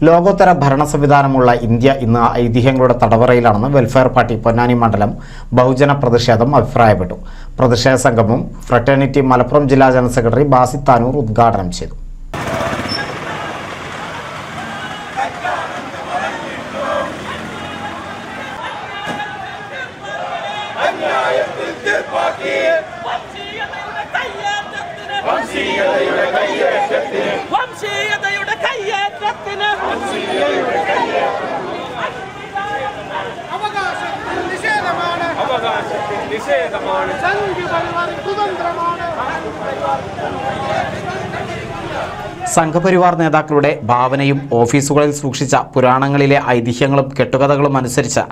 ലോകോത്തര ഭരണ സംവിധാനമുള്ള ഇന്ത്യ ഇന്ന് ഐതിഹ്യങ്ങളുടെ തടവറയിലാണെന്ന് വെൽഫെയർ പാർട്ടി പൊന്നാനി മണ്ഡലം ബഹുജന പ്രതിഷേധം അഭിപ്രായപ്പെട്ടു. പ്രതിഷേധ സംഗമം ഫ്രട്ടേണിറ്റി മലപ്പുറം ജില്ലാ ജനറൽ സെക്രട്ടറി ബാസിത് താനൂർ ഉദ്ഘാടനം ചെയ്തു. സംഘപരിവാർ നേതാക്കളുടെ ഭാവനയും ഓഫീസുകളിൽ സൂക്ഷിച്ച പുരാണങ്ങളിലെ ഐതിഹ്യങ്ങളും കെട്ടുകഥകളും അനുസരിച്ച്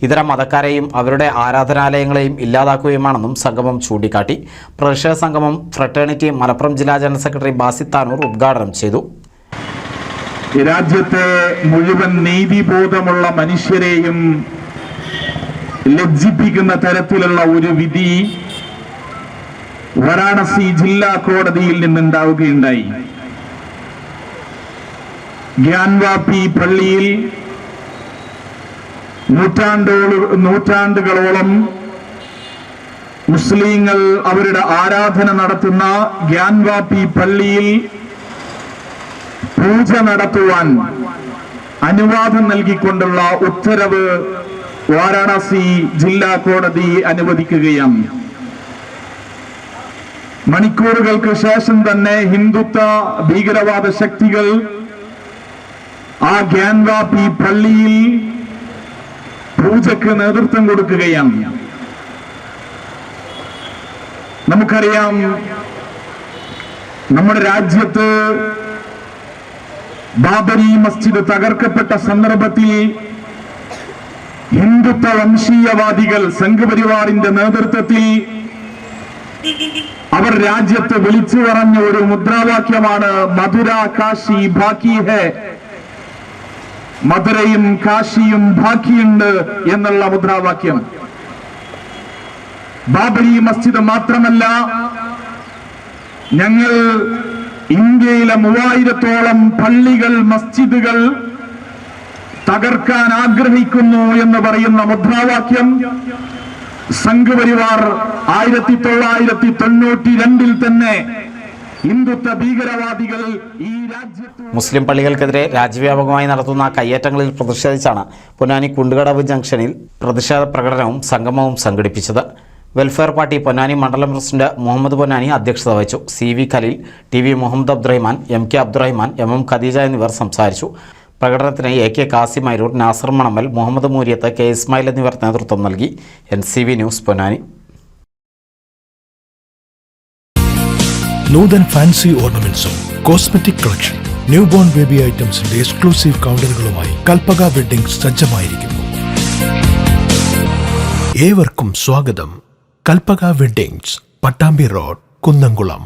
ഇതര മതക്കാരെയും അവരുടെ ആരാധനാലയങ്ങളെയും ഇല്ലാതാക്കുകയുമാണെന്നും സംഗമം ചൂണ്ടിക്കാട്ടി. പ്രതിഷേധ സംഗമം ഫ്രട്ടേണിറ്റി മലപ്പുറം ജില്ലാ ജനറൽ സെക്രട്ടറി ബാസിത് താനൂർ ഉദ്ഘാടനം ചെയ്തു. രാജ്യത്തെ മുഴുവൻ നീതിബോധമുള്ള മനുഷ്യരെയും ലജ്ജിപ്പിക്കുന്ന തരത്തിലുള്ള ഒരു വിധി വാരാണസി ജില്ലാ കോടതിയിൽ നിന്നുണ്ടാവുകയുണ്ടായി. ഗ്യാൻവാപി പള്ളിയിൽ നൂറ്റാണ്ടുകളോളം മുസ്ലിങ്ങൾ അവരുടെ ആരാധന നടത്തുന്ന ഗ്യാൻവാപി പള്ളിയിൽ പൂജ നടത്തുവാൻ അനുവാദം നൽകിക്കൊണ്ടുള്ള ഉത്തരവ് വാരാണസി ജില്ലാ കോടതി അനുവദിക്കുകയാണ്. മണിക്കൂറുകൾക്ക് ശേഷം തന്നെ ഹിന്ദുത്വ ഭീകരവാദ ശക്തികൾ ആ ഗ്യാൻവാപി പള്ളിയിൽ പൂജയ്ക്ക് നേതൃത്വം കൊടുക്കുകയാണ്. നമുക്കറിയാം, നമ്മുടെ രാജ്യത്ത് ബാബരി മസ്ജിദ് തകർക്കപ്പെട്ട സന്ദർഭത്തിൽ ഹിന്ദുത്വ വംശീയവാദികൾ സംഘപരിവാറിന്റെ നേതൃത്വത്തിൽ അവർ രാജ്യത്ത് വിളിച്ചു പറഞ്ഞ ഒരു മുദ്രാവാക്യമാണ് മധുര കാശി ബാക്കി ഹേ, മധുരയും കാശിയും ബാക്കിയുണ്ട് എന്നുള്ള മുദ്രാവാക്യം. ബാബരി മസ്ജിദ് മാത്രമല്ല, ഞങ്ങൾ ഇന്ത്യയിലെ 3000-ഓളം പള്ളികൾ മസ്ജിദുകൾ തകർക്കാൻ ആഗ്രഹിക്കുന്നു എന്ന് പറയുന്ന മുദ്രാവാക്യം സംഘപരിവാർ 1992 തന്നെ ഹിന്ദുത്വ ഭീകരവാദികൾ ഈ രാജ്യത്ത് മുസ്ലിം പള്ളികൾക്കെതിരെ രാജ്യവ്യാപകമായി നടത്തുന്ന കയ്യേറ്റങ്ങളിൽ പ്രതിഷേധിച്ചാണ് പൊന്നാനി കുണ്ടുകടവ് ജംഗ്ഷനിൽ പ്രതിഷേധ പ്രകടനവും സംഗമവും സംഘടിപ്പിച്ചത്. വെൽഫെയർ പാർട്ടി പൊന്നാനി മണ്ഡലം പ്രസിഡന്റ് മുഹമ്മദ് പൊന്നാനി അധ്യക്ഷത വഹിച്ചു. CV Khaleel, TV Muhammad Abdurahman, MK Abdurahman, MM Khadija എന്നിവർ സംസാരിച്ചു. പ്രകടനത്തിന് AK കാസിം മൈരൂർ, നാസർ മണമൽ, മുഹമ്മദ് മൂര്യത്ത്, K ഇസ്മായിൽ എന്നിവർ നേതൃത്വം നൽകി. NCV news Ponnani. Noothan fancy ഓർണമെന്റ്സും cosmetic collection, new born baby ഐറ്റംസിന്റെ എക്സ്ക്ലൂസീവ് കൗണ്ടറുകളുമായി കൽപ്പക വെഡ്ഡിംഗ്സ് സജ്ജമായിരിക്കുന്നു. ഏവർക്കും സ്വാഗതം. Kalpaka weddings, Pattambi road, Kunnamkulam.